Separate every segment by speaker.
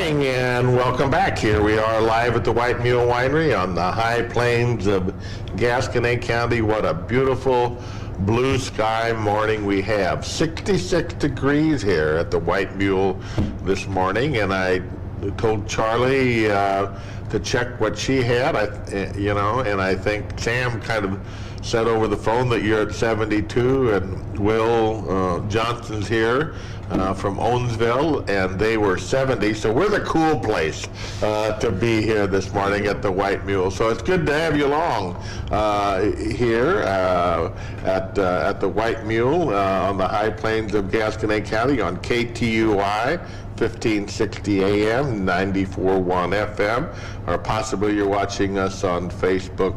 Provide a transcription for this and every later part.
Speaker 1: morning and welcome back. Here we are live at the White Mule Winery on the high plains of Gasconade County. What a beautiful blue sky morning we have. 66 degrees here at the White Mule this morning, and I told Charlie to check what she had. And I think Sam kind of said over the phone that you're at 72, and Will Johnson's here from Owensville, and they were 70. So we're the cool place to be here this morning at the White Mule. So it's good to have you along here at the White Mule on the high plains of Gasconade County on KTUI 1560 AM, 94.1 FM, or possibly you're watching us on Facebook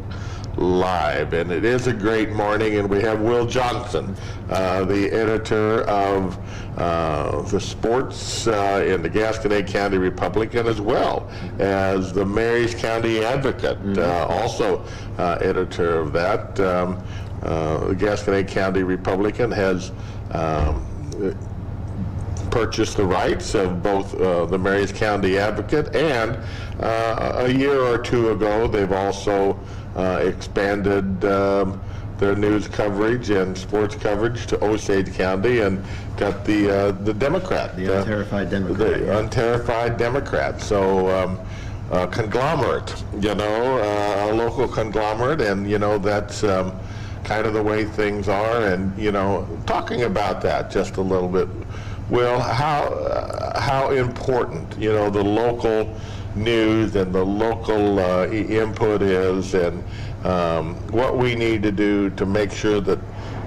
Speaker 1: Live. And it is a great morning, and we have Will Johnson, the editor of the sports in the Gasconade County Republican, as well as the Marys County Advocate, also editor of that. The Gasconade County Republican has purchased the rights of both the Marys County Advocate, and a year or two ago they've also expanded their news coverage and sports coverage to Osage County, and got the Democrat,
Speaker 2: the Unterrified Democrat,
Speaker 1: the Unterrified Democrat. So conglomerate, a local conglomerate, and that's kind of the way things are. And talking about that just a little bit, Will, how important the local news and the local input is, and what we need to do to make sure that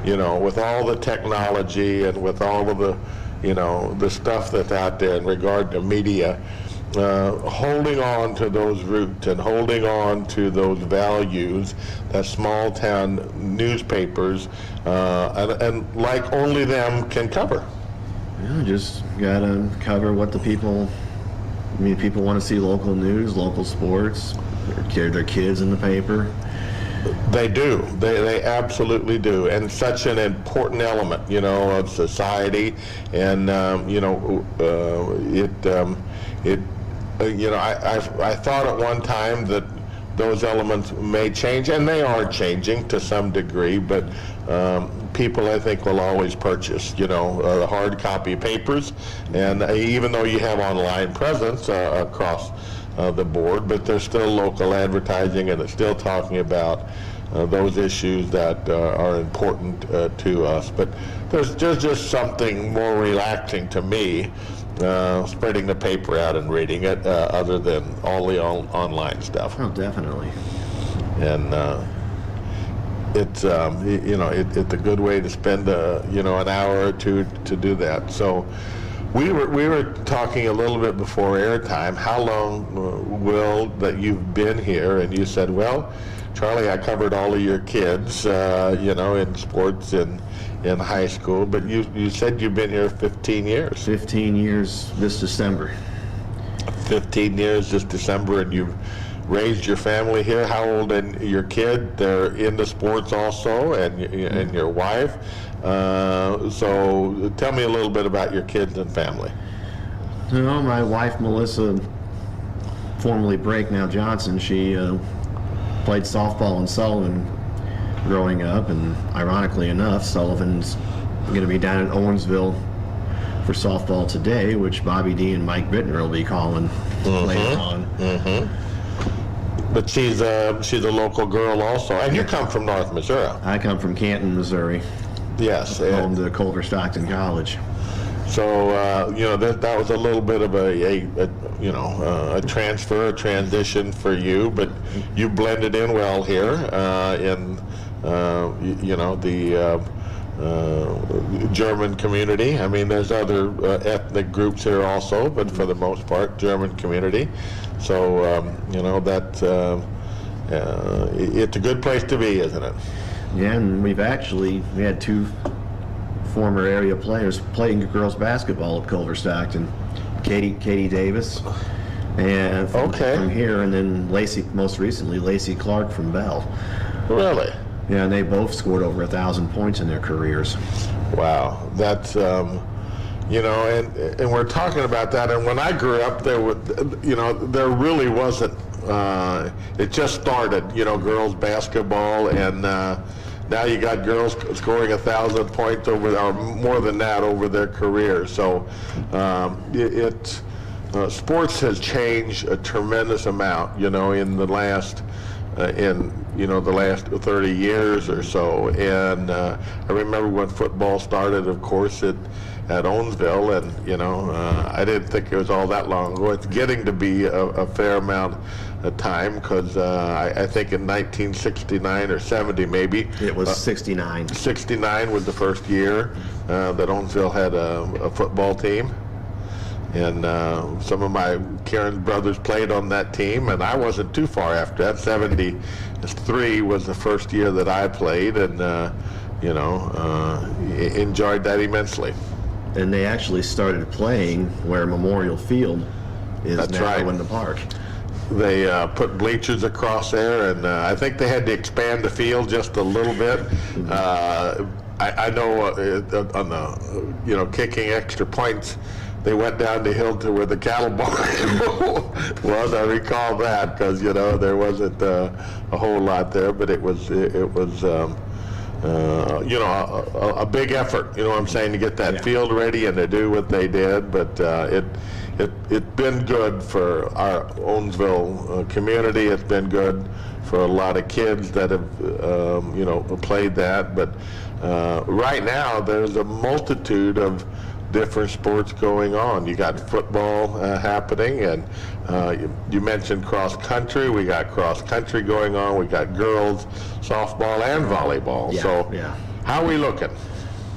Speaker 1: with all the technology and with all of the the stuff that's out there in regard to media, holding on to those roots and holding on to those values that small town newspapers and like only them can cover.
Speaker 2: Just gotta cover what the people. People want to see local news, local sports, their kids in the paper.
Speaker 1: They do. They absolutely do, and such an important element, of society. And I thought at one time that those elements may change, and they are changing to some degree, but people, I think, will always purchase, the hard copy papers, and even though you have online presence across the board, but there's still local advertising, and it's still talking about those issues that are important to us. But there's just something more relaxing to me spreading the paper out and reading it, other than all the online stuff.
Speaker 2: Oh, definitely.
Speaker 1: And it's it's a good way to spend an hour or two to do that. So we were talking a little bit before airtime. How long, Will, that you've been here? And you said, well, Charlie, I covered all of your kids, in sports and in high school, but you said you've been here 15 years.
Speaker 2: 15 years this December.
Speaker 1: 15 years this December, and you've raised your family here. How old and your kid? They're into sports also, and your wife. So tell me a little bit about your kids and family.
Speaker 2: My wife, Melissa, formerly Breaknow Johnson, she played softball in Sullivan growing up, and ironically enough, Sullivan's going to be down in Owensville for softball today, which Bobby D and Mike Bittner will be calling later on.
Speaker 1: But she's a local girl also, and you come from North Missouri.
Speaker 2: I come from Canton, Missouri.
Speaker 1: Yes,
Speaker 2: home to Culver Stockton College.
Speaker 1: So that was a little bit of a transfer, a transition for you, but you blended in well here in the German community. I mean, there's other ethnic groups here also, but for the most part, German community. So it's a good place to be, isn't it?
Speaker 2: Yeah, and we had two former area players playing girls basketball at Culver Stockton. Katie Davis, and from here, and then most recently Lacey Clark from Bell.
Speaker 1: Really?
Speaker 2: Yeah, and they both scored over 1,000 points in their careers.
Speaker 1: Wow, that's You know, and we're talking about that. And when I grew up, there really wasn't. It just started. You know, girls basketball, and now you got girls scoring 1,000 points over, or more than that, over their career. So sports has changed a tremendous amount. You know, in the last the last 30 years or so. And I remember when football started, of course, at Owensville, and I didn't think it was all that long ago. It's getting to be a fair amount of time, because I think in 1969 or 70 maybe.
Speaker 2: It was 69.
Speaker 1: 69 was the first year that Owensville had a football team. And some of my Karen's brothers played on that team, and I wasn't too far after that. 73 was the first year that I played, and enjoyed that immensely.
Speaker 2: And they actually started playing where Memorial Field is.
Speaker 1: That's
Speaker 2: now
Speaker 1: right.
Speaker 2: in the park.
Speaker 1: They put bleachers across there, and I think they had to expand the field just a little bit. I know on the kicking extra points, they went down the hill to where the cattle barn was. I recall that, because there wasn't a whole lot there, but it was a big effort. You know what I'm saying, to get that field ready and to do what they did. But it's been good for our Owensville community. It's been good for a lot of kids that have played that. But right now there's a multitude of different sports going on. You got football happening, and you mentioned cross country. We got cross country going on. We got girls softball and volleyball. How are we looking?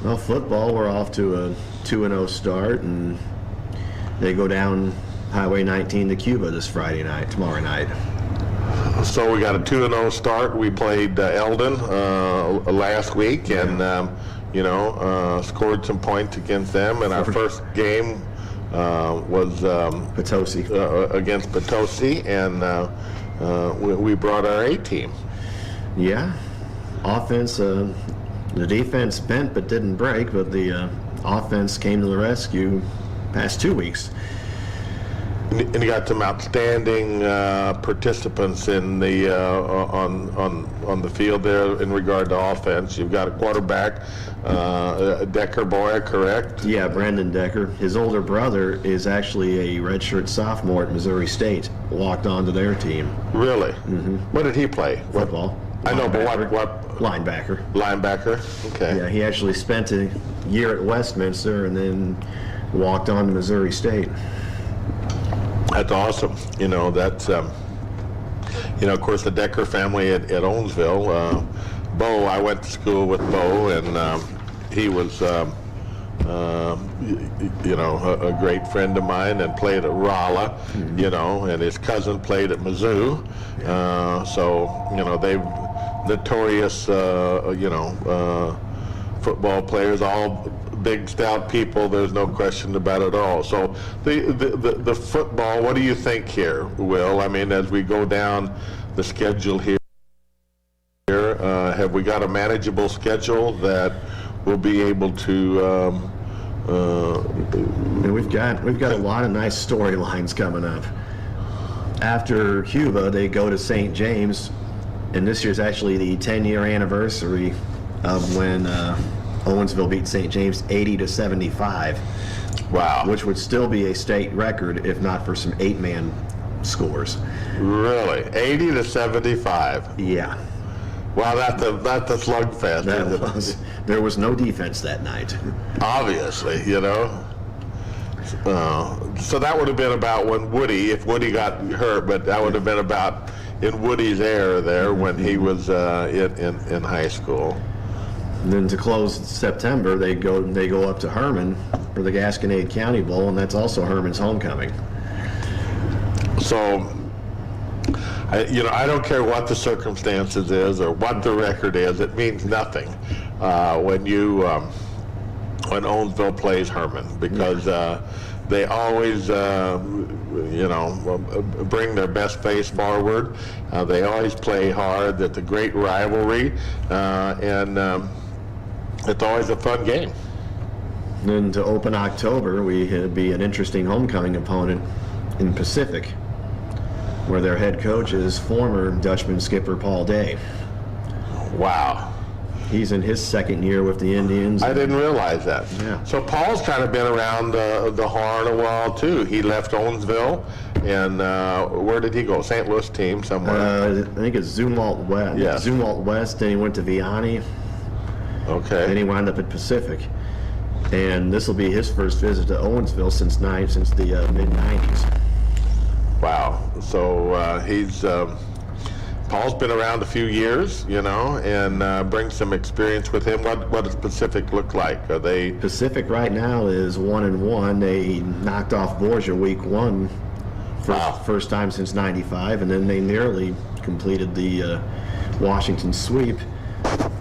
Speaker 2: Well, football, we're off to a 2-0 start, and they go down Highway 19 to Cuba tomorrow night.
Speaker 1: So we got a 2-0 start. We played Eldon last week, and scored some points against them. And our first game was
Speaker 2: Potosi.
Speaker 1: Against Potosi, and we brought our A team.
Speaker 2: Yeah, offense. The defense bent but didn't break, but the offense came to the rescue past 2 weeks.
Speaker 1: And you got some outstanding participants in the on the field there in regard to offense. You've got a quarterback, Decker boy, correct?
Speaker 2: Yeah, Brandon Decker. His older brother is actually a redshirt sophomore at Missouri State. Walked onto their team.
Speaker 1: Really?
Speaker 2: Mm-hmm.
Speaker 1: What did he play?
Speaker 2: Football.
Speaker 1: I know, but what?
Speaker 2: Linebacker.
Speaker 1: Linebacker. Okay.
Speaker 2: Yeah, he actually spent a year at Westminster and then walked on to Missouri State.
Speaker 1: That's awesome. That's, of course, the Decker family at Owensville. Bo, I went to school with Bo, and he was, a great friend of mine, and played at Rolla, and his cousin played at Mizzou. They've notorious, football players, all big, stout people. There's no question about it all. So the football, what do you think here, Will? I mean, as we go down the schedule here, have we got a manageable schedule that we'll be able to
Speaker 2: and we've got a lot of nice storylines coming up. After Cuba, they go to St. James, and this year's actually the 10-year anniversary of when Owensville beat St. James 80-75.
Speaker 1: Wow.
Speaker 2: Which would still be a state record if not for some 8-man scores.
Speaker 1: Really? 80-75?
Speaker 2: Yeah.
Speaker 1: Wow, that's a slugfest.
Speaker 2: There was no defense that night.
Speaker 1: Obviously, so that would have been about when Woody, if Woody got hurt, but that would have been about in Woody's era there when he was in high school.
Speaker 2: And then to close September, they go up to Herman for the Gasconade County Bowl, and that's also Herman's homecoming.
Speaker 1: So, I don't care what the circumstances is or what the record is. It means nothing when Owensville plays Herman, because they always bring their best face forward. They always play hard. It's a great rivalry, and it's always a fun game.
Speaker 2: Then to open October, it'd be an interesting homecoming opponent in Pacific, where their head coach is former Dutchman skipper Paul Day.
Speaker 1: Wow.
Speaker 2: He's in his second year with the Indians.
Speaker 1: I didn't realize that.
Speaker 2: Yeah.
Speaker 1: So Paul's kind of been around the horn a while too. He left Owensville, and where did he go? St. Louis team somewhere.
Speaker 2: I think it's Zumwalt West.
Speaker 1: Yes.
Speaker 2: Zumwalt West. Then he went to Vianney.
Speaker 1: Okay.
Speaker 2: Then he wound up at Pacific. And this will be his first visit to Owensville since the mid-90s.
Speaker 1: Wow. So he's Paul's been around a few years, you know, and brings some experience with him. What does Pacific look like? Are they
Speaker 2: Pacific right now is 1-1. They knocked off Borgia week 1 for
Speaker 1: Wow.
Speaker 2: first time since '95, and then they nearly completed the Washington sweep,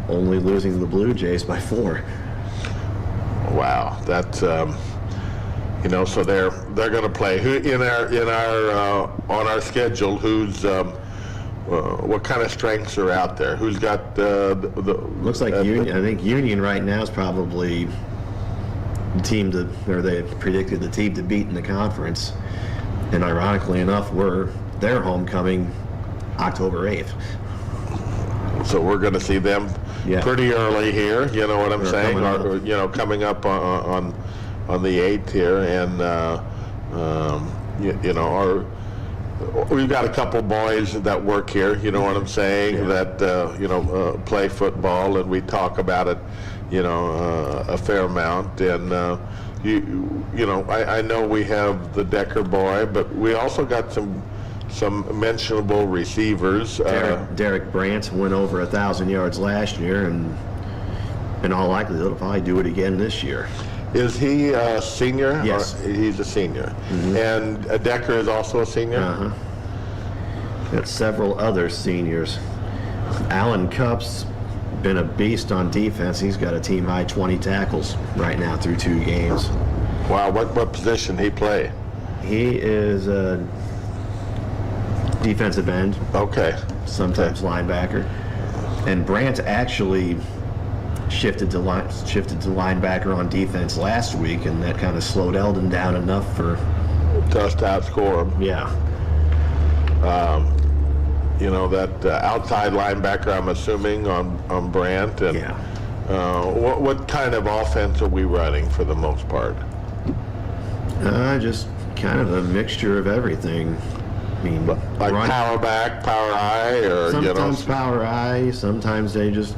Speaker 2: only losing to the Blue Jays by 4.
Speaker 1: Wow, that's you know. So they're going to play. Who in our on our schedule? Who's what kind of strengths are out there? Who's got the
Speaker 2: Looks like Union. I think Union right now is probably the team they predicted the team to beat in the conference. And ironically enough, their homecoming October 8th.
Speaker 1: So we're going to see them
Speaker 2: Yeah.
Speaker 1: pretty early here. You know what I'm
Speaker 2: They're
Speaker 1: saying?
Speaker 2: coming up.
Speaker 1: Or, you know, coming up on the 8th here, and you know, we've got a couple boys that work here. You know what I'm saying?
Speaker 2: Yeah.
Speaker 1: That you know play football, and we talk about it. You know, a fair amount, and you know, I know we have the Decker boy, but we also got some mentionable receivers.
Speaker 2: Derek Brandt went over 1,000 yards last year, and in all likelihood, he'll probably do it again this year.
Speaker 1: Is he a senior?
Speaker 2: Yes.
Speaker 1: Or he's a senior. And Decker is also a senior?
Speaker 2: Uh-huh. Got several other seniors. Alan Cupp's been a beast on defense. He's got a team high 20 tackles right now through 2 games.
Speaker 1: Wow, what position he play?
Speaker 2: He is a defensive end,
Speaker 1: Okay.
Speaker 2: sometimes linebacker. And Brandt actually shifted to linebacker on defense last week, and that kind of slowed Eldon down enough for
Speaker 1: Just outscore him.
Speaker 2: yeah.
Speaker 1: You know, that outside linebacker, I'm assuming, on Brandt. And,
Speaker 2: Yeah.
Speaker 1: what kind of offense are we running for the most part?
Speaker 2: Just kind of a mixture of everything. I mean,
Speaker 1: Like
Speaker 2: run-
Speaker 1: power back, power eye, or, you know?
Speaker 2: sometimes power eye, sometimes they just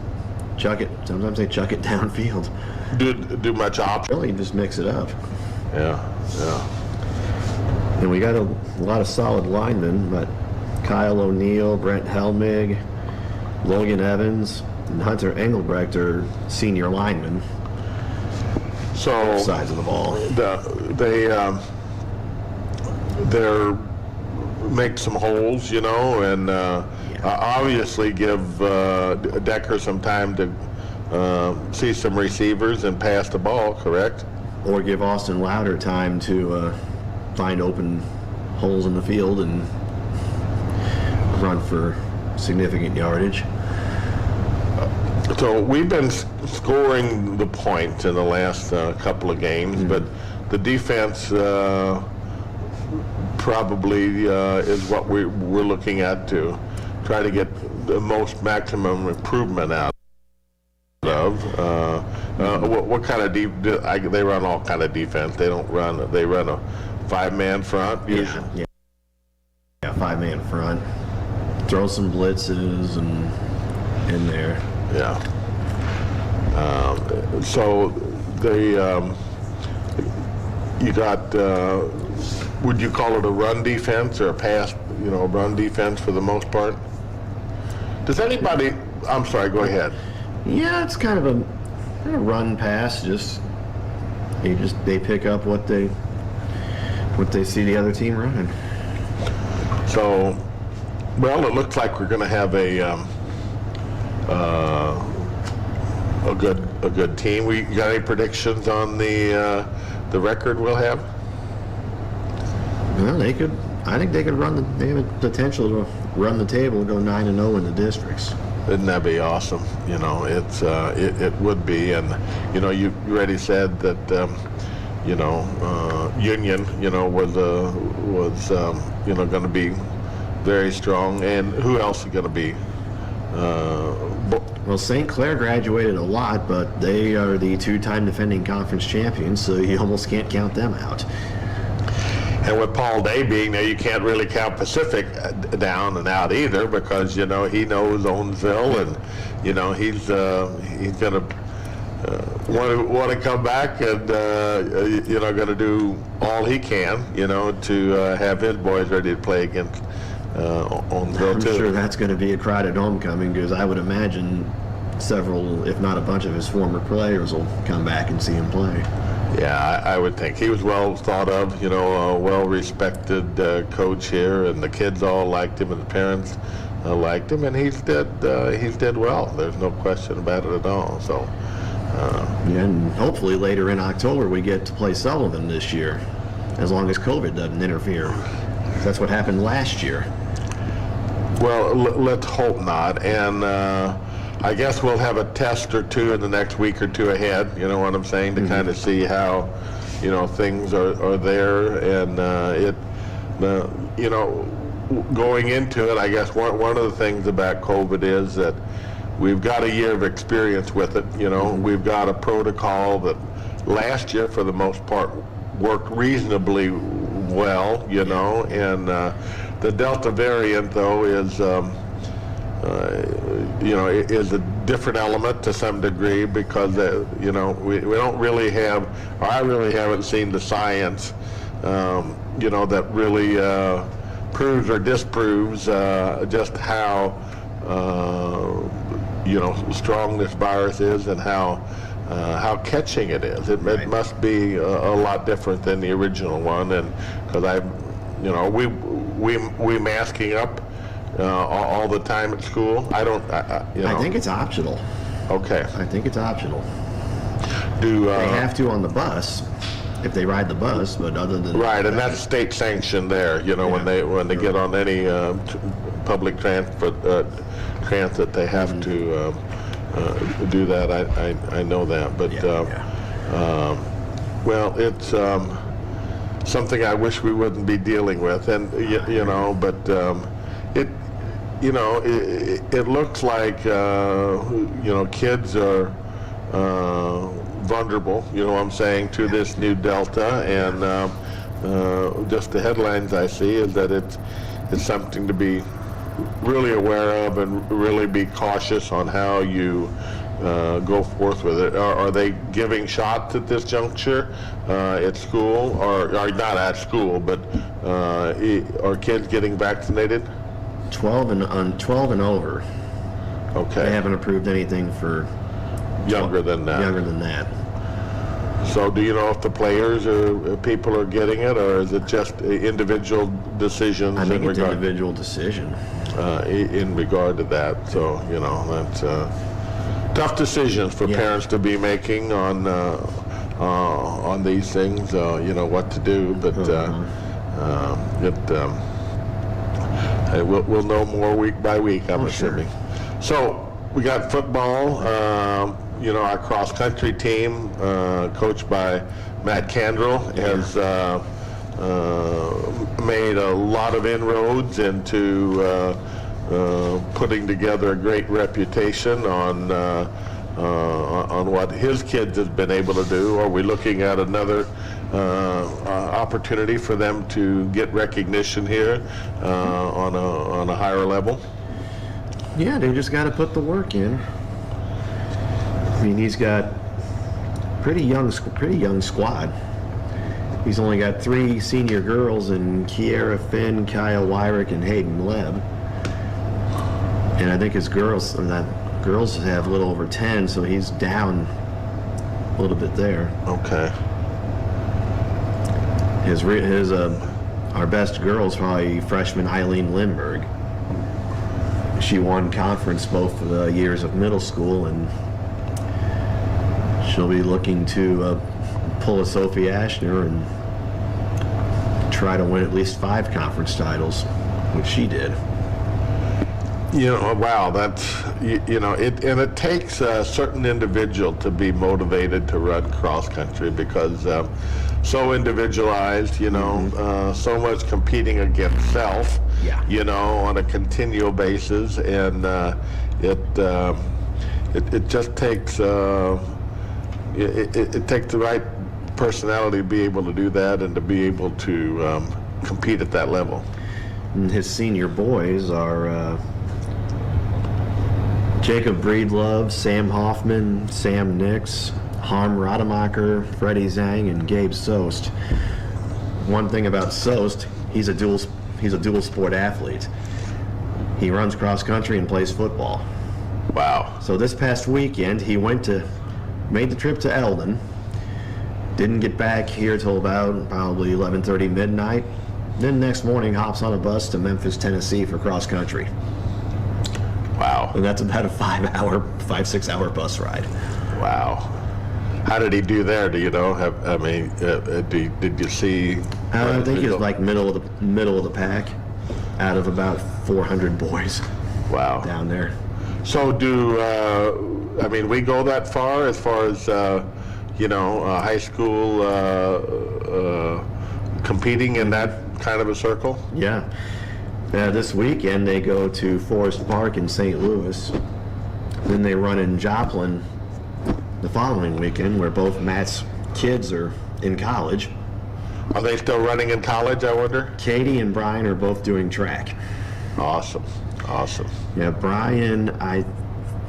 Speaker 2: chuck it. Sometimes they chuck it downfield.
Speaker 1: Do much option?
Speaker 2: Really, just mix it up.
Speaker 1: Yeah, yeah.
Speaker 2: And we got a lot of solid linemen, but Kyle O'Neill, Brent Helmig, Logan Evans, and Hunter Engelbrecht are senior linemen,
Speaker 1: So
Speaker 2: both sides of the ball.
Speaker 1: they're make some holes, you know, and obviously give Decker some time to see some receivers and pass the ball, correct?
Speaker 2: Or give Austin Louder time to find open holes in the field and run for significant yardage.
Speaker 1: So we've been scoring the points in the last couple of games, but the defense probably is what we're looking at to try to get the most maximum improvement out of. What kind of they run all kind of defense. They run a 5-man front usually.
Speaker 2: Yeah, 5-man front. Throw some blitzes and in there.
Speaker 1: Yeah. So they, you got, would you call it a run defense or a pass, run defense for the most part? Does anybody, I'm sorry, go ahead.
Speaker 2: Yeah, it's kind of a run pass. They pick up what they see the other team running.
Speaker 1: So, well, it looks like we're going to have a good team. We got any predictions on the record we'll have?
Speaker 2: Well, I think they could run. They have the potential to run the table and go 9-0 in the districts.
Speaker 1: Wouldn't that be awesome? It would be, and you already said that Union was going to be very strong, and who else is going to be?
Speaker 2: Well, St. Clair graduated a lot, but they are the two-time defending conference champions, so you almost can't count them out.
Speaker 1: And with Paul Day being there, you can't really count Pacific down and out either, because he knows Owensville, and he's going to want to come back and going to do all he can to have his boys ready to play against Owensville
Speaker 2: I'm
Speaker 1: too.
Speaker 2: sure that's going to be a crowded homecoming, because I would imagine several, if not a bunch of his former players will come back and see him play.
Speaker 1: Yeah, I would think he was well thought of, a well-respected coach here, and the kids all liked him, and the parents liked him, and he's did well. There's no question about it at all. So,
Speaker 2: and hopefully later in October we get to play Sullivan this year, as long as COVID doesn't interfere. That's what happened last year.
Speaker 1: Well, let's hope not, and I guess we'll have a test or two in the next week or two ahead, you know what I'm saying, to kind of see how, things are there, and going into it, I guess one of the things about COVID is that we've got a year of experience with it, we've got a protocol that last year, for the most part, worked reasonably well, and the Delta variant, though, is is a different element to some degree, because we don't really have, or I really haven't seen the science that really proves or disproves just how strong this virus is, and how catching it is. It must be a lot different than the original one, and because we masking up all the time at school. I
Speaker 2: think it's optional.
Speaker 1: Okay.
Speaker 2: I think it's optional.
Speaker 1: They
Speaker 2: have to on the bus if they ride the bus, but other than
Speaker 1: right, and that's state sanctioned there. When they get on any public transit, they have to do that. I know that, but well, it's something I wish we wouldn't be dealing with, and but it looks like kids are vulnerable, what I'm saying, to this new Delta, and just the headlines I see is that it's something to be really aware of, and really be cautious on how you go forth with it. Are they giving shots at this juncture at school, or not at school, but are kids getting vaccinated?
Speaker 2: 12 and over.
Speaker 1: Okay.
Speaker 2: They haven't approved anything for
Speaker 1: younger than that.
Speaker 2: Younger than that.
Speaker 1: So do you know if the players or people are getting it, or is it just individual decisions?
Speaker 2: I think it's individual decision.
Speaker 1: In regard to that. So, that's tough decisions for parents to be making on these things, what to do, but we'll know more week by week, I'm assuming. Sure. So we got football, our cross-country team, coached by Matt Candrell, has made a lot of inroads into putting together a great reputation on what his kids have been able to do. Are we looking at another opportunity for them to get recognition here on a higher level?
Speaker 2: Yeah, they just got to put the work in. I mean, he's got pretty young squad. He's only got 3 senior girls in Kiera Finn, Kyle Wyrick, and Hayden Leb. And I think his girls have a little over 10, so he's down a little bit there.
Speaker 1: Okay.
Speaker 2: Our best girl is probably freshman Eileen Lindberg. She won conference both years of middle school, and she'll be looking to pull a Sophie Ashner and try to win at least 5 conference titles, which she did.
Speaker 1: Wow, it takes a certain individual to be motivated to run cross country because so individualized, so much competing against self,
Speaker 2: Yeah.
Speaker 1: on a continual basis, and it just takes it takes the right personality to be able to do that and to be able to compete at that level.
Speaker 2: And his senior boys are Jacob Breedlove, Sam Hoffman, Sam Nix, Harm Rademacher, Freddie Zhang, and Gabe Soest. One thing about Soest, he's a dual sport athlete. He runs cross country and plays football.
Speaker 1: Wow.
Speaker 2: So this past weekend, he made the trip to Eldon. Didn't get back here till about probably 11:30 midnight. Then next morning, hops on a bus to Memphis, Tennessee for cross country.
Speaker 1: Wow.
Speaker 2: And that's about a 5-6 hour bus ride.
Speaker 1: Wow. How did he do there? Do you know? Did you see?
Speaker 2: I think he was like middle of the pack, out of about 400 boys.
Speaker 1: Wow.
Speaker 2: Down there.
Speaker 1: So we go that far as high school competing in that kind of a circle?
Speaker 2: Yeah. This weekend they go to Forest Park in St. Louis. Then they run in Joplin the following weekend, where both Matt's kids are in college.
Speaker 1: Are they still running in college, I wonder?
Speaker 2: Katie and Brian are both doing track.
Speaker 1: Awesome.
Speaker 2: Yeah, Brian, I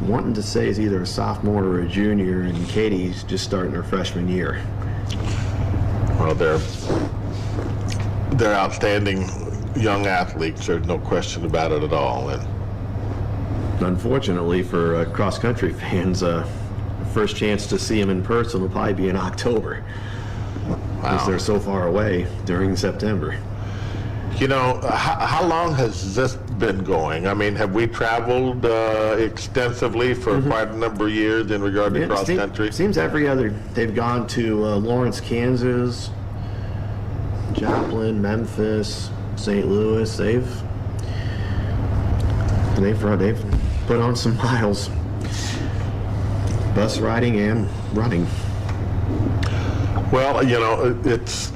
Speaker 2: wanted to say is either a sophomore or a junior, and Katie's just starting her freshman year.
Speaker 1: Well, they're outstanding young athletes. There's no question about it at all. And
Speaker 2: unfortunately for cross-country fans, first chance to see them in person will probably be in October. Because they're so far away during September.
Speaker 1: How long has this been going? I mean, have we traveled extensively for quite a number of years in regard to cross country?
Speaker 2: Seems every other. They've gone to Lawrence, Kansas, Joplin, Memphis, St. Louis. They've put on some miles, bus riding and running.
Speaker 1: Well, it's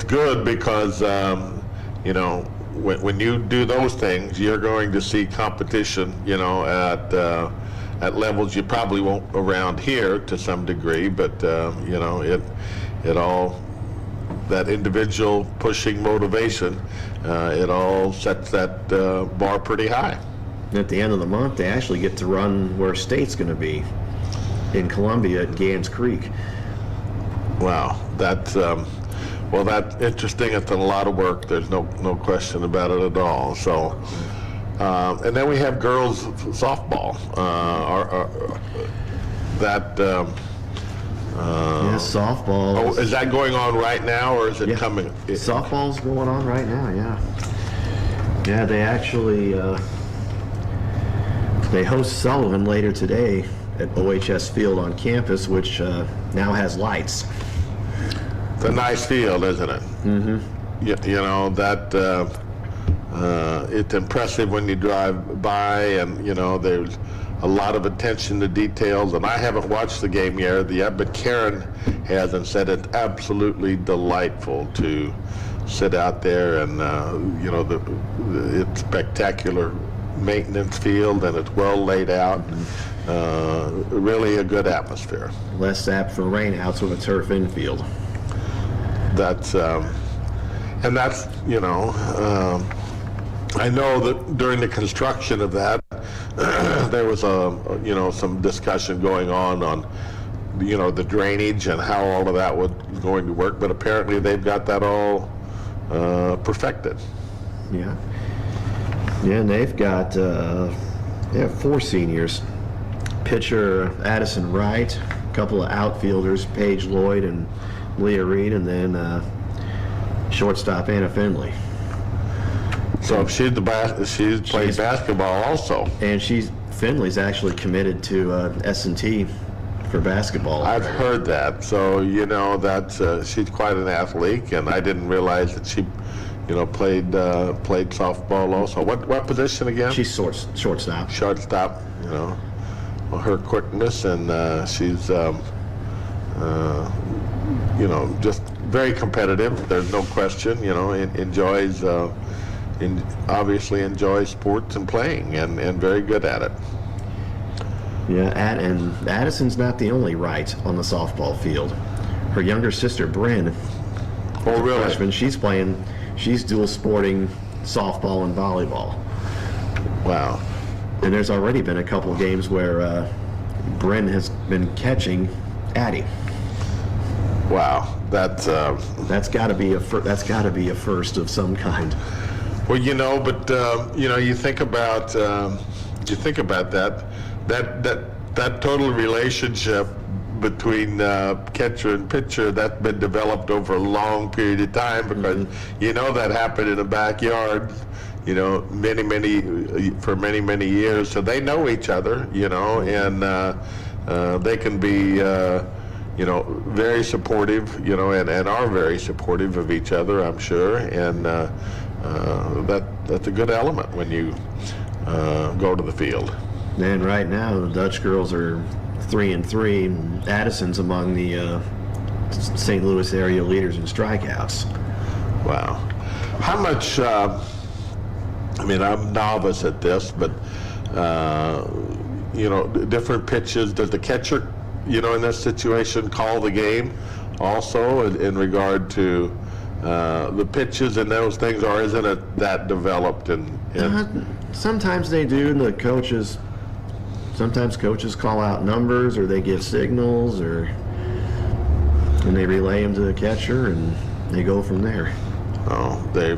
Speaker 1: good because when you do those things, you're going to see competition, at levels you probably won't around here to some degree, but it all, that individual pushing motivation, it all sets that bar pretty high.
Speaker 2: At the end of the month, they actually get to run where state's going to be, in Columbia at Gans Creek.
Speaker 1: Wow, that's interesting. It's a lot of work. There's no question about it at all. So, and then we have girls softball.
Speaker 2: Softball.
Speaker 1: Oh, is that going on right now, or is it coming?
Speaker 2: Softball's going on right now. Yeah, they actually they host Sullivan later today at OHS Field on campus, which now has lights.
Speaker 1: It's a nice field, isn't it? Mm-hmm. It's impressive when you drive by, and there's a lot of attention to details. And I haven't watched the game yet, but Karen has, and said it's absolutely delightful to sit out there, and it's spectacular maintenance field, and it's well laid out. Really a good atmosphere.
Speaker 2: Less apt for rainouts with a turf infield.
Speaker 1: That's I know that during the construction of that, there was some discussion going on the drainage and how all of that was going to work, but apparently they've got that all perfected.
Speaker 2: Yeah, and they've got 4 seniors. Pitcher Addison Wright, a couple of outfielders, Paige Lloyd and Leah Reed, and then shortstop Anna Finley.
Speaker 1: So she's played basketball also.
Speaker 2: And Finley's actually committed to S&T for basketball.
Speaker 1: I've heard that. So that's she's quite an athlete, and I didn't realize that she played softball also. What position again?
Speaker 2: She's shortstop.
Speaker 1: Shortstop. Well, her quickness, and she's just very competitive. There's no question. Enjoys obviously enjoys sports and playing, and very good at it.
Speaker 2: Yeah, and Addison's not the only right on the softball field. Her younger sister, Bryn,
Speaker 1: Oh, really?
Speaker 2: freshman, she's dual sporting softball and volleyball.
Speaker 1: Wow.
Speaker 2: And there's already been a couple games where Bryn has been catching Addie.
Speaker 1: Wow. That's
Speaker 2: got to be a first of some kind.
Speaker 1: well, but you think about that total relationship between catcher and pitcher that's been developed over a long period of time, because that happened in the backyard for many years, so they know each other, and they can be very supportive, and are very supportive of each other, I'm sure, and that's a good element when you go to the field.
Speaker 2: And right now, the Dutch girls are 3-3. Addison's among the St. Louis area leaders in strikeouts.
Speaker 1: Wow. How much, I'm novice at this, but, different pitches, does the catcher, in this situation, call the game also in regard to the pitches and those things, or isn't it that developed?
Speaker 2: Sometimes they do, and sometimes coaches call out numbers, or they give signals, and they relay them to the catcher, and they go from there.
Speaker 1: Oh, they're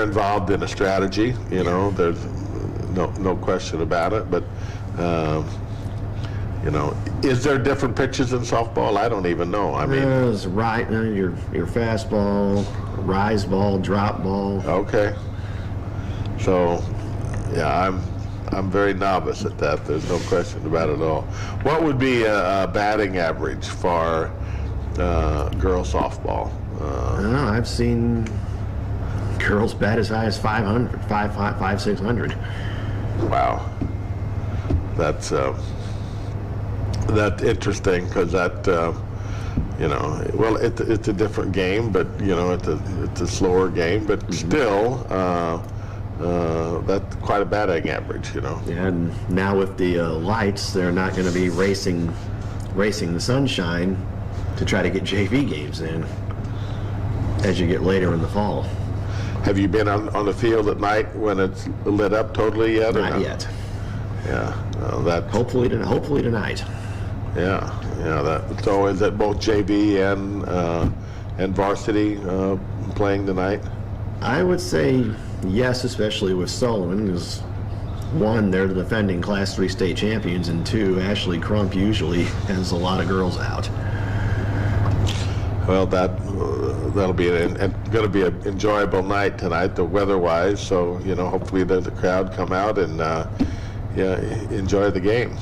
Speaker 1: involved in a strategy. There's no question about it. But is there different pitches in softball? I don't even know.
Speaker 2: There's your fastball, rise ball, drop ball.
Speaker 1: Okay. So, yeah, I'm very novice at that. There's no question about it at all. What would be a batting average for girls softball?
Speaker 2: I've seen girls bat as high as 600.
Speaker 1: Wow. That's interesting, because that it's a different game, but it's a slower game, but still that's quite a batting average.
Speaker 2: Yeah, and now with the lights, they're not going to be racing the sunshine to try to get JV games in as you get later in the fall.
Speaker 1: Have you been on the field at night when it's lit up totally yet?
Speaker 2: Not yet.
Speaker 1: Yeah,
Speaker 2: hopefully tonight.
Speaker 1: Yeah. So is it both JV and varsity playing tonight?
Speaker 2: I would say yes, especially with Sullivan, because one, they're the defending Class 3 state champions, and two, Ashley Crump usually has a lot of girls out.
Speaker 1: Well, that'll be going to be an enjoyable night tonight, the weather-wise. So hopefully there's a crowd come out and enjoy the game.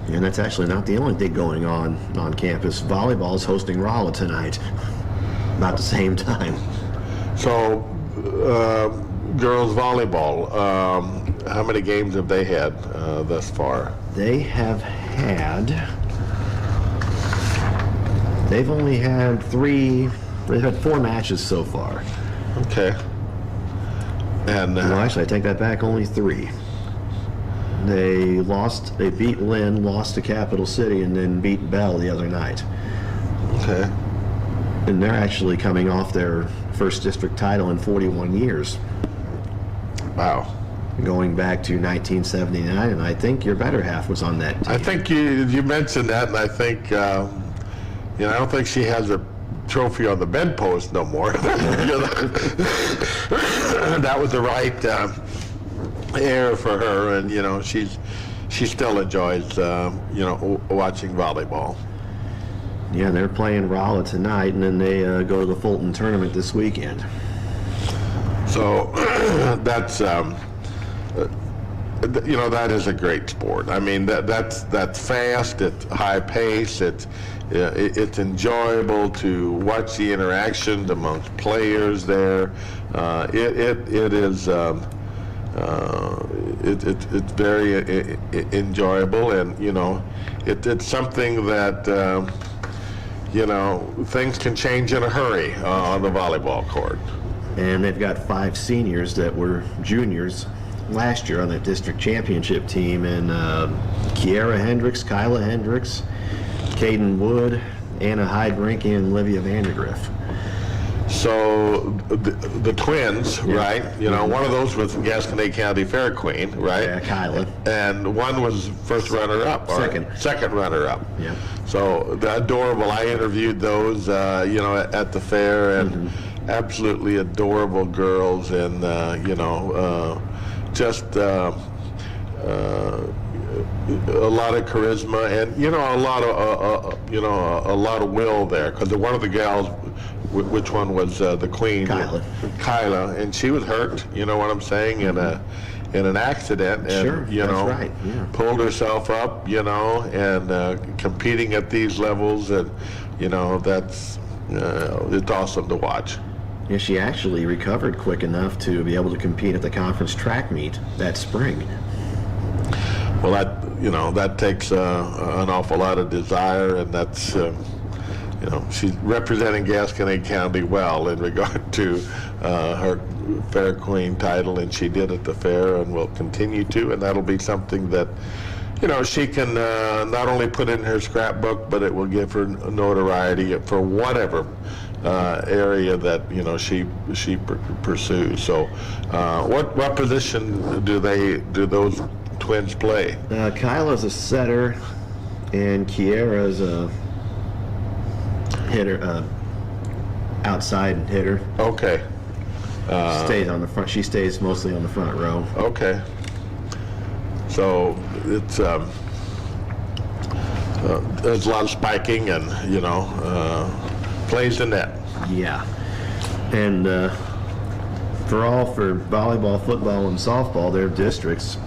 Speaker 2: And that's actually not the only thing going on campus. Volleyball is hosting Rolla tonight, about the same time.
Speaker 1: So, girls volleyball, how many games have they had thus far?
Speaker 2: They've only had 3. They've had 4 matches so far.
Speaker 1: Okay. And
Speaker 2: no, actually, I take that back. Only 3. They beat Lynn, lost to Capital City, and then beat Bell the other night.
Speaker 1: Okay.
Speaker 2: And they're actually coming off their first district title in 41 years.
Speaker 1: Wow.
Speaker 2: Going back to 1979, and I think your better half was on that team.
Speaker 1: I think you mentioned that, and I think, I don't think she has a trophy on the bedpost no more. That was the right era for her, and she still enjoys watching volleyball.
Speaker 2: Yeah, they're playing Rolla tonight, and then they go to the Fulton tournament this weekend.
Speaker 1: So that's you know, that is a great sport. I mean, that's fast, it's high pace, it's enjoyable to watch the interactions amongst players there. It is it's very enjoyable, and you know, it's something that you know, things can change in a hurry on the volleyball court.
Speaker 2: And they've got 5 seniors that were juniors last year on that district championship team, and Kiera Hendricks, Kyla Hendricks, Caden Wood, Anna Heidbrink, and Olivia Vandergriff.
Speaker 1: So the twins, right? You know, one of those was Gasconade County Fair Queen, right?
Speaker 2: Yeah, Kyla.
Speaker 1: And one was first runner-up. Second runner-up.
Speaker 2: Yeah.
Speaker 1: So adorable. I interviewed those, you know, at the fair, and absolutely adorable girls, and you know, just a lot of charisma, and you know, a lot of you know, a lot of will there. Because one of the gals, which one was the queen? Kyla, and she was hurt. You know what I'm saying? In an accident, and
Speaker 2: sure,
Speaker 1: you know,
Speaker 2: that's right. Yeah.
Speaker 1: Pulled herself up. You know, and competing at these levels, and you know, that's it's awesome to watch.
Speaker 2: Yeah, she actually recovered quick enough to be able to compete at the conference track meet that spring.
Speaker 1: Well, that, you know, that takes an awful lot of desire, and that's you know, she's representing Gasconade County well in regard to her Fair Queen title, and she did at the fair and will continue to, and that'll be something that, you know, she can not only put in her scrapbook, but it will give her notoriety for whatever area that, you know, she pursues. So, what position do those twins play?
Speaker 2: Kyla's a setter, and Kiera's a hitter, outside hitter.
Speaker 1: Okay.
Speaker 2: Stays on the front. She stays mostly on the front row.
Speaker 1: Okay. So it's there's a lot of spiking, and you know, plays the net.
Speaker 2: Yeah, and for volleyball, football, and softball, their districts,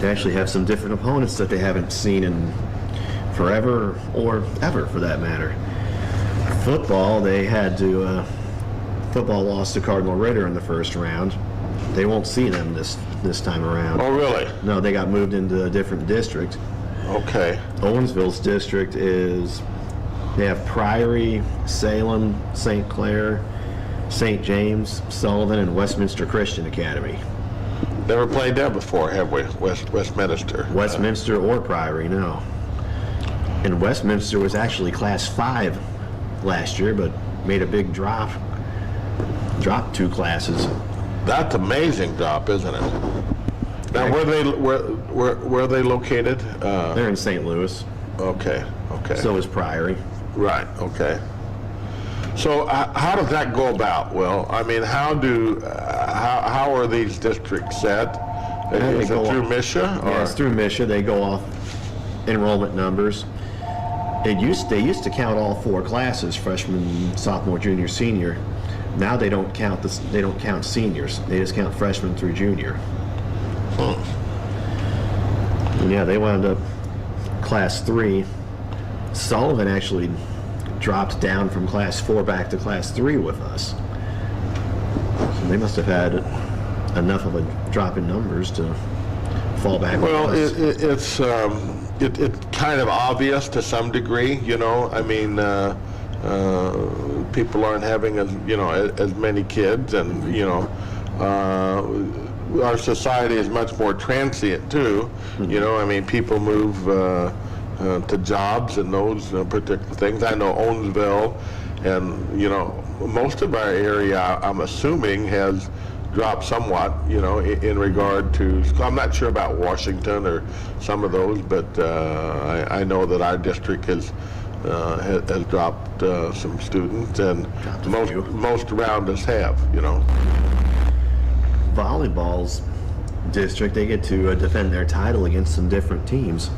Speaker 2: they actually have some different opponents that they haven't seen in forever, or ever for that matter. Football, they had to football lost to Cardinal Ritter in the first round. They won't see them this time around.
Speaker 1: Oh, really?
Speaker 2: No, they got moved into a different district.
Speaker 1: Okay.
Speaker 2: Owensville's district they have Priory, Salem, St. Clair, St. James, Sullivan, and Westminster Christian Academy.
Speaker 1: Never played there before, have we? Westminster.
Speaker 2: Westminster or Priory, no. And Westminster was actually Class 5 last year, but made a big drop. Dropped 2 classes.
Speaker 1: That's amazing drop, isn't it? Now, where are they located?
Speaker 2: They're in St. Louis.
Speaker 1: Okay. Okay.
Speaker 2: So is Priory.
Speaker 1: Right. Okay. So how does that go about? Well, I mean, how are these districts set? Is it through MISHA?
Speaker 2: Yeah, it's through MISHA. They go off enrollment numbers. They used to count all 4 classes: freshman, sophomore, junior, senior. Now they don't count They don't count seniors. They just count freshmen through junior. And yeah, they wound up Class 3. Sullivan actually dropped down from Class 4 back to Class 3 with us. So they must have had enough of a drop in numbers to fall back.
Speaker 1: Well,
Speaker 2: with us.
Speaker 1: it's kind of obvious to some degree, you know. I mean, people aren't having as many kids, and you know, our society is much more transient too. You know, I mean, people move to jobs and those particular things. I know Owensville, and you know, most of our area, I'm assuming, has dropped somewhat, you know, in regard to, I'm not sure about Washington or some of those, but I know that our district has dropped some students, and most around us have, you know.
Speaker 2: Volleyball's district, they get to defend their title against some different teams.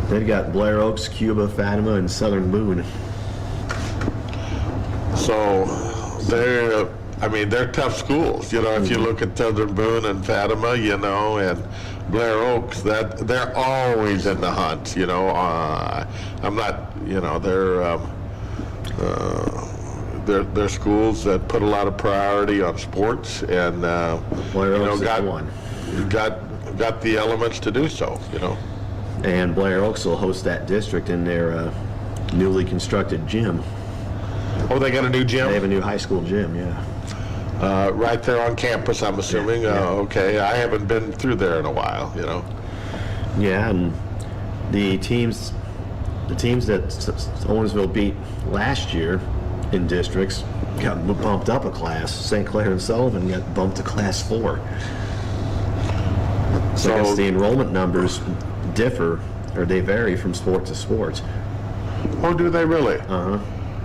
Speaker 2: They've got Blair Oaks, Cuba, Fatima, and Southern Boone.
Speaker 1: So they're I mean, they're tough schools. You know, if you look at Southern Boone and Fatima, you know, and Blair Oaks, that they're always in the hunt. You know, I'm not. You know, they're schools that put a lot of priority on sports, and
Speaker 2: Blair
Speaker 1: you know,
Speaker 2: Oaks is the one.
Speaker 1: got the elements to do so. You know.
Speaker 2: And Blair Oaks will host that district in their newly constructed gym.
Speaker 1: Oh, they got a new gym?
Speaker 2: They have a new high school gym, yeah.
Speaker 1: Right there on campus, I'm assuming.
Speaker 2: Yeah.
Speaker 1: Okay, I haven't been through there in a while, you know.
Speaker 2: Yeah, and the teams that Owensville beat last year in districts got bumped up a class. St. Clair and Sullivan got bumped to Class 4. So I guess the enrollment numbers differ, or they vary from sport to sport.
Speaker 1: Oh, do they really?
Speaker 2: Uh-huh.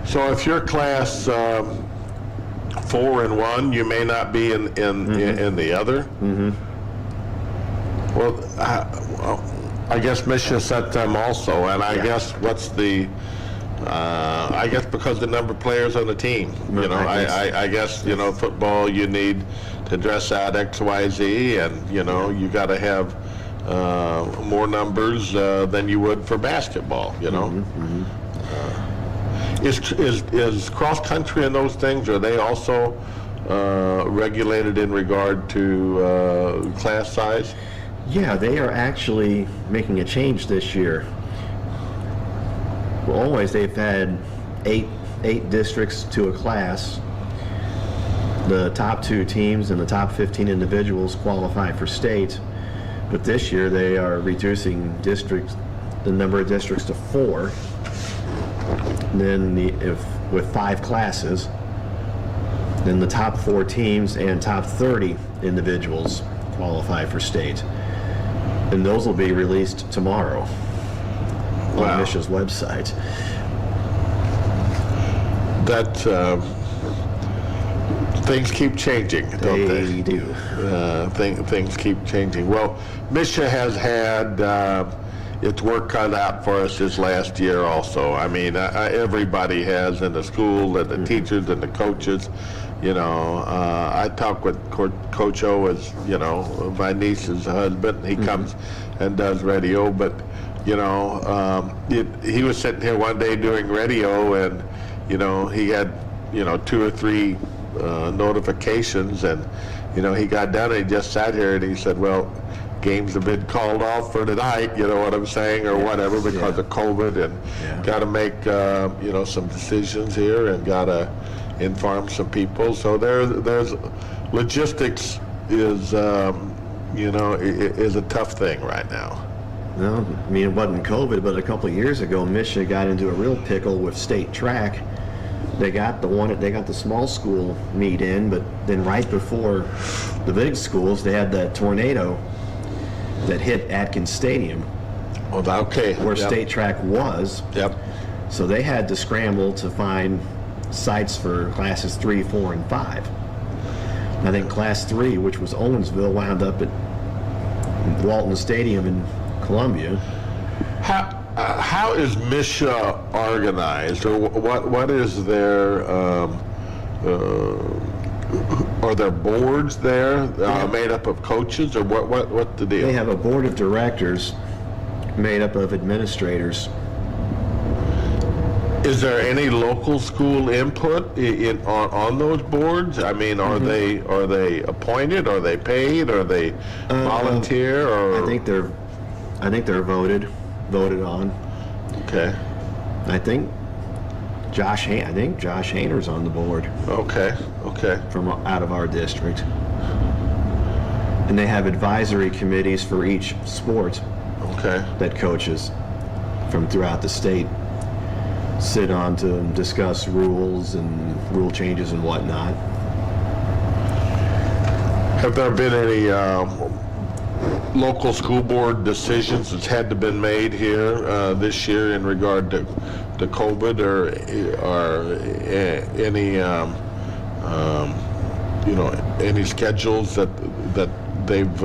Speaker 1: So if you're Class 4 and 1, you may not be in the other? Mm-hmm. Well, I guess Misha set them also, and I guess what's the... I guess because the number of players on the team, you know, I guess, you know, football, you need to dress out X, Y, Z, and, you know, you got to have more numbers than you would for basketball, you know.
Speaker 2: Mm-hmm.
Speaker 1: Is cross country and those things, are they also regulated in regard to class size?
Speaker 2: Yeah, they are actually making a change this year. Well, always they've had eight districts to a class. The top 2 teams and the top 15 individuals qualify for state. But this year they are reducing the number of districts to 4. And then with 5 classes, then the top 4 teams and top 30 individuals qualify for state. And those will be released tomorrow on Misha's website.
Speaker 1: That things keep changing, don't they?
Speaker 2: They do.
Speaker 1: Things keep changing. Well, Misha has had its work cut out for us this last year also. I mean, everybody has in the school, and the teachers and the coaches. You know, I talk with Coach O, as you know, my niece's husband. He comes and does radio, but you know, he was sitting here one day doing radio, and you know, he had 2 or 3 notifications, and you know, he got done and he just sat here and he said, well, games have been called off for tonight, you know what I'm saying, or whatever, because of COVID, and got to make some decisions here, and got to inform some people. So there's logistics is is a tough thing right now.
Speaker 2: No, I mean, it wasn't COVID, but a couple of years ago, Michigan got into a real pickle with state track. They got the small school meet in, but then right before the big schools, they had that tornado that hit Atkins Stadium.
Speaker 1: Oh, okay.
Speaker 2: Where state track was.
Speaker 1: Yep.
Speaker 2: So they had to scramble to find sites for classes 3, 4, and 5. I think class 3, which was Owensville, wound up at Walton Stadium in Columbia.
Speaker 1: How is Misha organized, or what is their are there boards there made up of coaches, or what the deal?
Speaker 2: They have a board of directors made up of administrators.
Speaker 1: Is there any local school input on those boards? I mean, are they appointed? Are they paid? Are they volunteer? Or
Speaker 2: I think they're voted on.
Speaker 1: Okay.
Speaker 2: I think Josh Hayner's on the board.
Speaker 1: Okay.
Speaker 2: From out of our district. And they have advisory committees for each sport.
Speaker 1: Okay.
Speaker 2: That coaches from throughout the state sit on to discuss rules and rule changes and whatnot.
Speaker 1: Have there been any local school board decisions that's had to been made here this year in regard to COVID, or any schedules that they've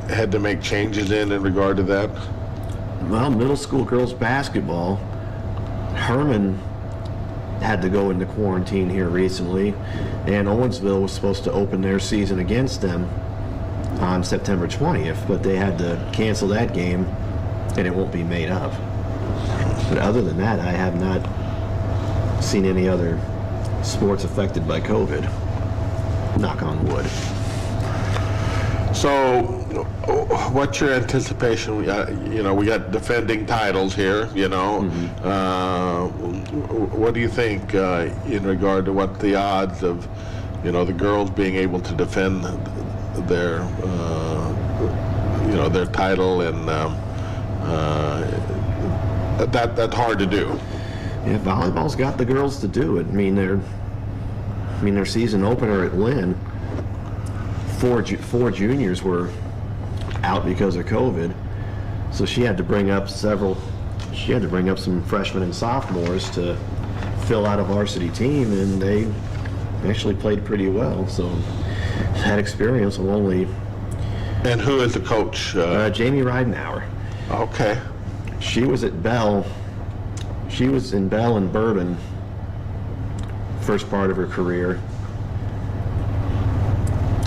Speaker 1: had to make changes in regard to that?
Speaker 2: Well, middle school girls basketball, Herman had to go into quarantine here recently, and Owensville was supposed to open their season against them on September 20th, but they had to cancel that game, and it won't be made up. But other than that, I have not seen any other sports affected by COVID. Knock on wood.
Speaker 1: So, what's your anticipation? We got defending titles here. What do you think in regard to what the odds of, the girls being able to defend their, their title, and that's hard to do.
Speaker 2: Yeah, volleyball's got the girls to do it. Their season opener at Lynn, four juniors were out because of COVID, so she had to bring up some freshmen and sophomores to fill out a varsity team, and they actually played pretty well. So that experience will only.
Speaker 1: And who is the coach?
Speaker 2: Jamie Ridenauer.
Speaker 1: Okay.
Speaker 2: She was at Bell. She was in Bell and Bourbon first part of her career.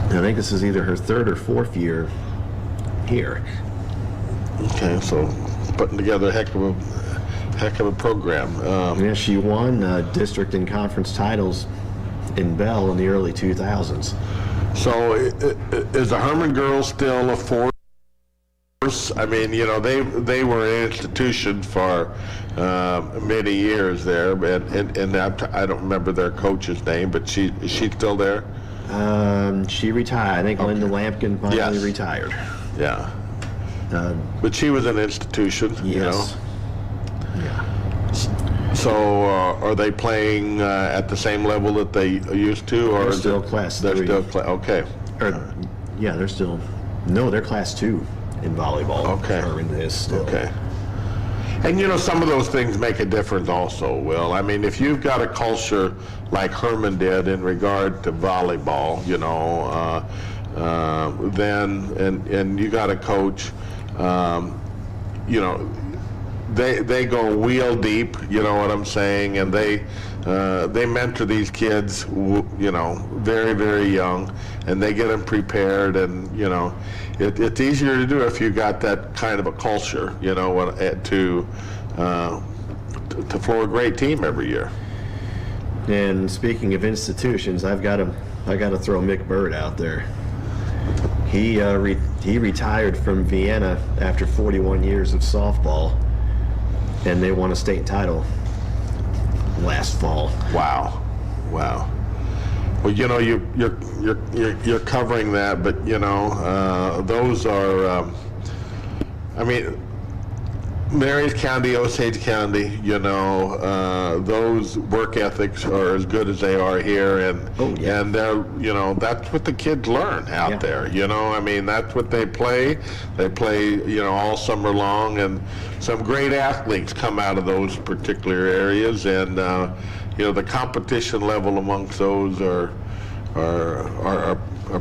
Speaker 2: I think this is either her third or fourth year here.
Speaker 1: Okay, so putting together a heck of a program.
Speaker 2: Yeah, she won district and conference titles in Bell in the early 2000s.
Speaker 1: So is the Herman girls still a force? They were an institution for many years there, and I don't remember their coach's name, but is she still there?
Speaker 2: She retired. I think
Speaker 1: Okay.
Speaker 2: Linda Lampkin finally retired.
Speaker 1: Yeah. But she was an institution,
Speaker 2: Yes. Yeah.
Speaker 1: So are they playing at the same level that they used to, or
Speaker 2: They're
Speaker 1: is
Speaker 2: still
Speaker 1: it,
Speaker 2: class
Speaker 1: they're
Speaker 2: 3.
Speaker 1: still okay?
Speaker 2: They're still. No, they're class 2 in volleyball.
Speaker 1: Okay.
Speaker 2: Herman is still.
Speaker 1: Okay. And some of those things make a difference also, Will. If you've got a culture like Herman did in regard to volleyball, then you got a coach, they go wheel deep, you know what I'm saying, and they mentor these kids, very, very young, and they get them prepared, and it's easier to do if you got that kind of a culture, to floor a great team every year.
Speaker 2: And speaking of institutions, I got to throw Mick Bird out there. He retired from Vienna after 41 years of softball, and they won a state title last fall.
Speaker 1: Wow. Well, you're covering that, but those are. Mary's County, Osage County, those work ethics are as good as they are here, and and they're, that's what the kids learn out there. That's what they play. They play, all summer long, and some great athletes come out of those particular areas, and the competition level amongst those are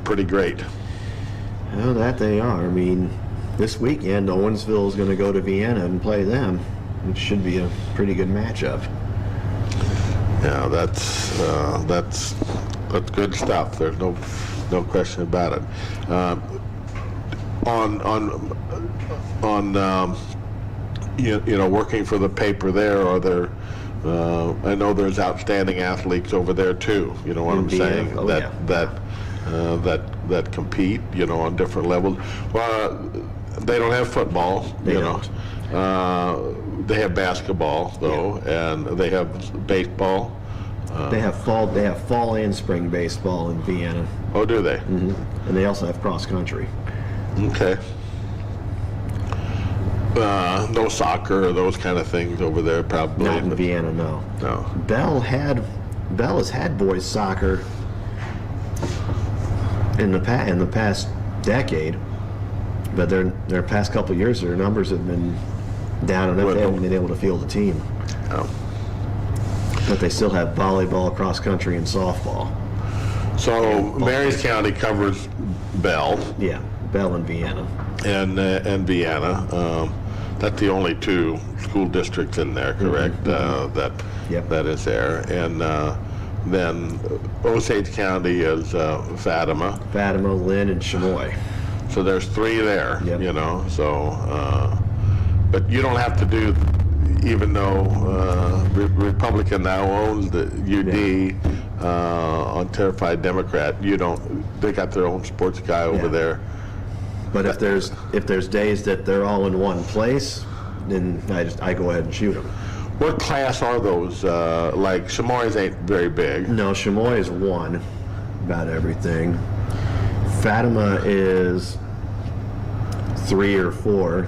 Speaker 1: pretty great.
Speaker 2: Well, that they are. This weekend, Owensville is going to go to Vienna and play them. It should be a pretty good matchup.
Speaker 1: Yeah, that's good stuff. There's no question about it. Working for the paper there, are there? I know there's outstanding athletes over there too. You know what I'm saying?
Speaker 2: Oh,
Speaker 1: that compete. On different levels. Well, they don't have football.
Speaker 2: They don't.
Speaker 1: They have basketball though, and they have baseball.
Speaker 2: They have fall and spring baseball in Vienna.
Speaker 1: Oh, do they?
Speaker 2: Mm-hmm. And they also have cross country.
Speaker 1: Okay. No soccer or those kind of things over there, probably.
Speaker 2: Not in Vienna, no.
Speaker 1: No.
Speaker 2: Bell has had boys soccer in the past decade, but their past couple of years, their numbers have been down enough they haven't been able to field a team.
Speaker 1: Oh.
Speaker 2: But they still have volleyball, cross country, and softball.
Speaker 1: So Marys County covers Bell.
Speaker 2: Yeah, Bell and Vienna.
Speaker 1: And Vienna. That's the only two school districts in there, correct?
Speaker 2: Yep.
Speaker 1: That is there, and then Osage County is Fatima.
Speaker 2: Fatima, Lynn, and Chamois.
Speaker 1: So there's three there,
Speaker 2: Yep.
Speaker 1: you know. So, but you don't have to do, even though Republican now owns the UD, on Terrified Democrat. You don't. They got their own sports guy over
Speaker 2: Yeah.
Speaker 1: there.
Speaker 2: But if there's days that they're all in one place, then I go ahead and shoot them.
Speaker 1: What class are those? Like Chamois ain't very big.
Speaker 2: No, Chamois is one, about everything. Fatima is 3 or 4,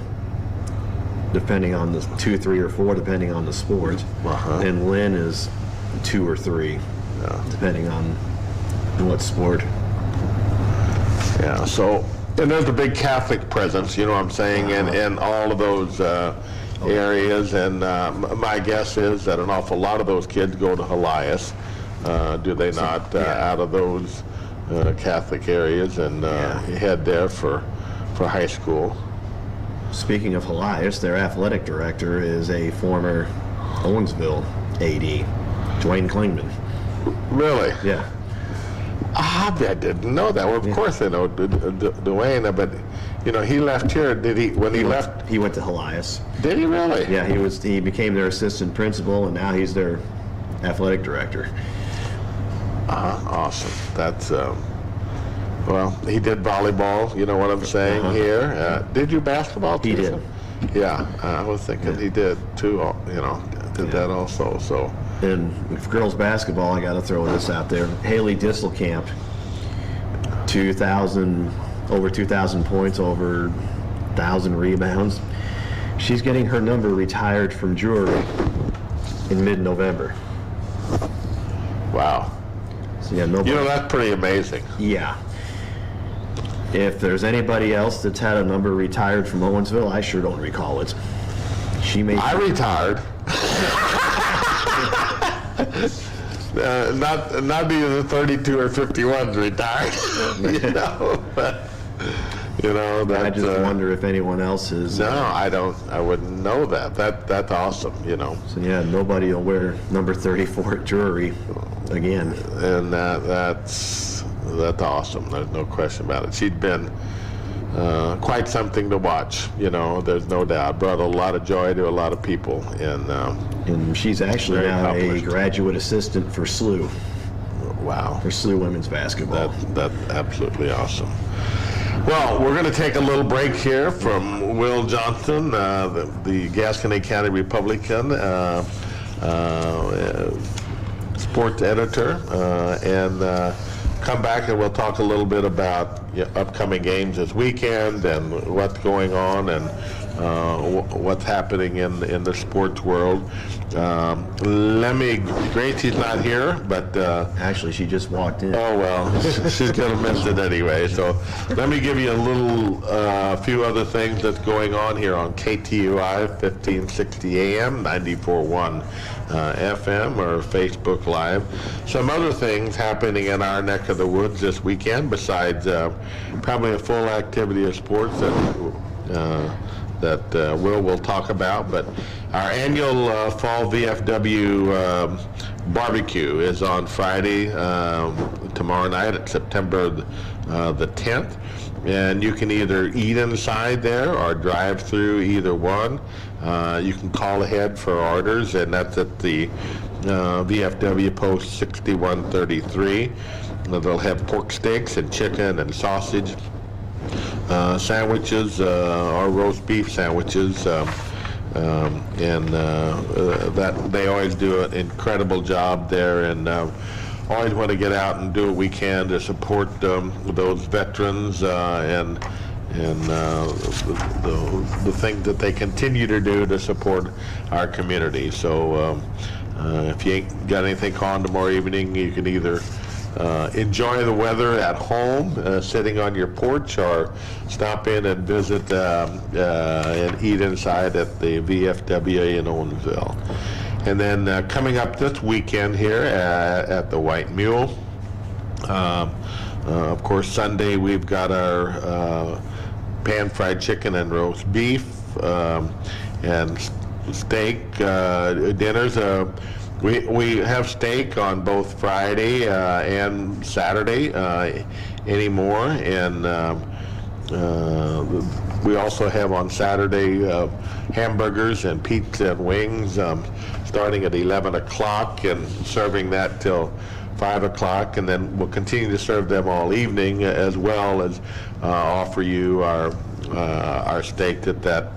Speaker 2: depending on the 2, 3, or 4, depending on the sport.
Speaker 1: Uh-huh.
Speaker 2: And Lynn is 2 or 3, depending on what sport.
Speaker 1: Yeah. So, and there's a big Catholic presence. You know what I'm saying? In all of those areas. And my guess is that an awful lot of those kids go to Helias. Do they not? Out of those Catholic areas, and head there for high school.
Speaker 2: Speaking of Helias, their athletic director is a former Owensville AD, Dwayne Klingman.
Speaker 1: Really?
Speaker 2: Yeah.
Speaker 1: I didn't know that. Well, of course I know Dwayne, but you know, he left here. Did he? When he left,
Speaker 2: He went to Helias.
Speaker 1: did he really?
Speaker 2: Yeah, he became their assistant principal, and now he's their athletic director.
Speaker 1: Awesome. That's well, he did volleyball. You know what I'm saying here. Did you basketball too?
Speaker 2: He did.
Speaker 1: Yeah, I was thinking he did too. You know, did that also. So.
Speaker 2: And for girls basketball, I got to throw this out there. Haley Distelkamp, over 2,000 points, over 1,000 rebounds. She's getting her number retired from Drury in mid-November.
Speaker 1: Wow.
Speaker 2: So yeah, nobody.
Speaker 1: You know, that's pretty amazing.
Speaker 2: Yeah. If there's anybody else that's had a number retired from Owensville, I sure don't recall it. She may.
Speaker 1: I retired. Not either 32 or 51's retired. You know, but, you know, that's,
Speaker 2: I just wonder if anyone else is.
Speaker 1: No, I don't. I wouldn't know that. That's awesome. You know.
Speaker 2: So yeah, nobody will wear number 34 at Drury again.
Speaker 1: And that's awesome. There's no question about it. She'd been quite something to watch. You know, there's no doubt. Brought a lot of joy to a lot of people.
Speaker 2: And she's actually
Speaker 1: Very
Speaker 2: now
Speaker 1: accomplished.
Speaker 2: a graduate assistant for SLU,
Speaker 1: Wow.
Speaker 2: for SLU women's basketball.
Speaker 1: That's absolutely awesome. Well, we're going to take a little break here from Will Johnson, the Gasconade County Republican sports editor, and come back and we'll talk a little bit about upcoming games this weekend and what's going on and what's happening in the sports world. Gracie's not here, but
Speaker 2: Actually, she just walked in.
Speaker 1: oh well, she's gonna miss it anyway. So let me give you a little few other things that's going on here on KTUI 1560 AM, 94.1 FM, or Facebook Live. Some other things happening in our neck of the woods this weekend, besides probably a full activity of sports that we'll talk about. But our annual fall VFW barbecue is on Friday, tomorrow night at September the 10th. And you can either eat inside there or drive through, either one. You can call ahead for orders, and that's at the VFW Post 6133. They'll have pork steaks and chicken and sausage. Sandwiches or roast beef sandwiches, and that they always do an incredible job there, and always want to get out and do what we can to support those veterans and the things that they continue to do to support our community. So if you ain't got anything on tomorrow evening, you can either enjoy the weather at home, sitting on your porch, or stop in and visit and eat inside at the VFW in Owensville. And then coming up this weekend here at the White Mule, of course, Sunday we've got our pan-fried chicken and roast beef. and steak dinners. We have steak on both Friday and Saturday anymore, and we also have on Saturday hamburgers and pizza and wings starting at 11 o'clock and serving that till 5 o'clock, and then we'll continue to serve them all evening, as well as offer you our steak at that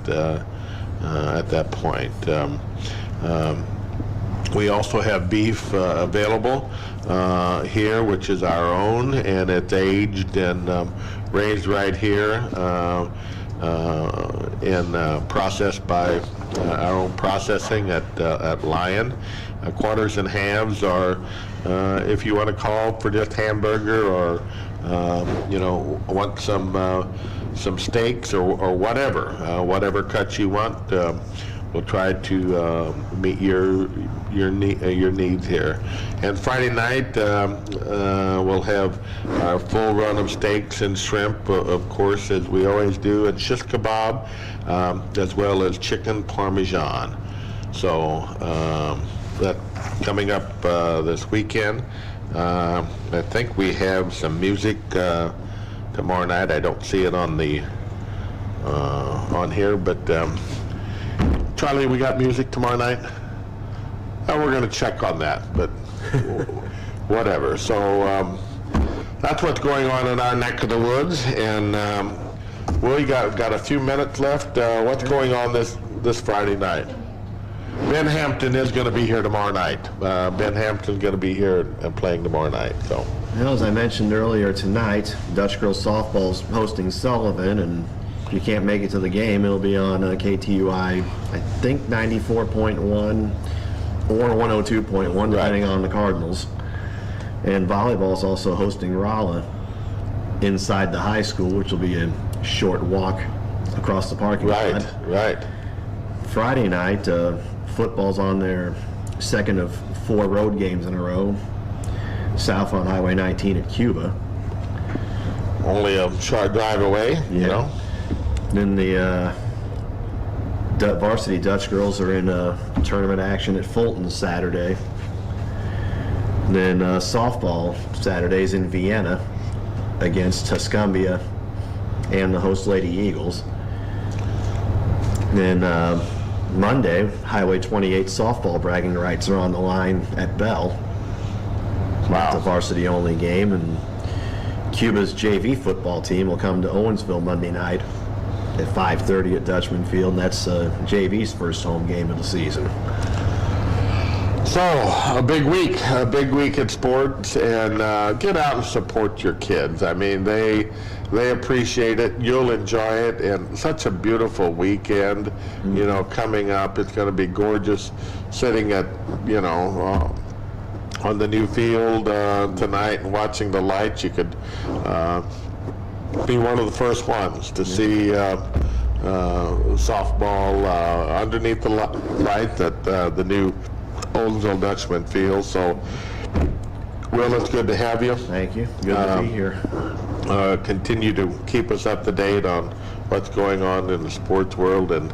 Speaker 1: point. We also have beef available here, which is our own, and it's aged and raised right here and processed by our own processing at Lion. Quarters and halves are, if you want to call for just hamburger, or want some steaks or whatever cuts you want. We'll try to meet your needs here. And Friday night we'll have our full run of steaks and shrimp, of course, as we always do, and shish kebab, as well as chicken parmesan. So that coming up this weekend. I think we have some music tomorrow night. I don't see it on the on here, but Charlie, we got music tomorrow night? We're going to check on that, but whatever. So that's what's going on in our neck of the woods, and we got a few minutes left. What's going on this Friday night? Ben Hampton is going to be here tomorrow night. Ben Hampton's going to be here and playing tomorrow night. So,
Speaker 2: Well, as I mentioned earlier tonight, Dutch girls softball's hosting Sullivan, and if you can't make it to the game, it'll be on KTUI, I think 94.1 or 102.1, depending on the Cardinals. And volleyball's also hosting Rolla inside the high school, which will be a short walk across the parking lot.
Speaker 1: Right.
Speaker 2: Friday night, football's on their second of 4 road games in a row, south on Highway 19 at Cuba.
Speaker 1: Only a short drive away, you know.
Speaker 2: Then the varsity Dutch girls are in tournament action at Fulton Saturday. Then softball Saturdays in Vienna against Tuscumbia and the host Lady Eagles. Then Monday, Highway 28 softball bragging rights are on the line at Bell.
Speaker 1: Wow.
Speaker 2: It's a varsity-only game, and Cuba's JV football team will come to Owensville Monday night at 5:30 at Dutchman Field, and that's JV's first home game of the season.
Speaker 1: So, a big week in sports, and get out and support your kids. I mean, they appreciate it. You'll enjoy it, and such a beautiful weekend, coming up. It's going to be gorgeous sitting at, on the new field tonight and watching the lights. You could be one of the first ones to see softball underneath the lights at the new Owensville Dutchman Field. So, Will, it's good to have you.
Speaker 2: Thank you. Good to be here.
Speaker 1: Continue to keep us up to date on what's going on in the sports world, and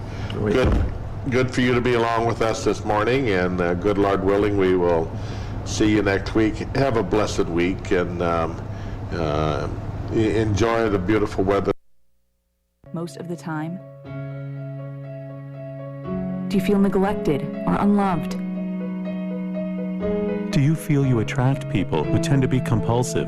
Speaker 1: good for you to be along with us this morning, and good Lord willing, we will see you next week. Have a blessed week, and enjoy the beautiful weather.
Speaker 3: Most of the time? Do you feel neglected or unloved?
Speaker 4: Do you feel you attract people who tend to be compulsive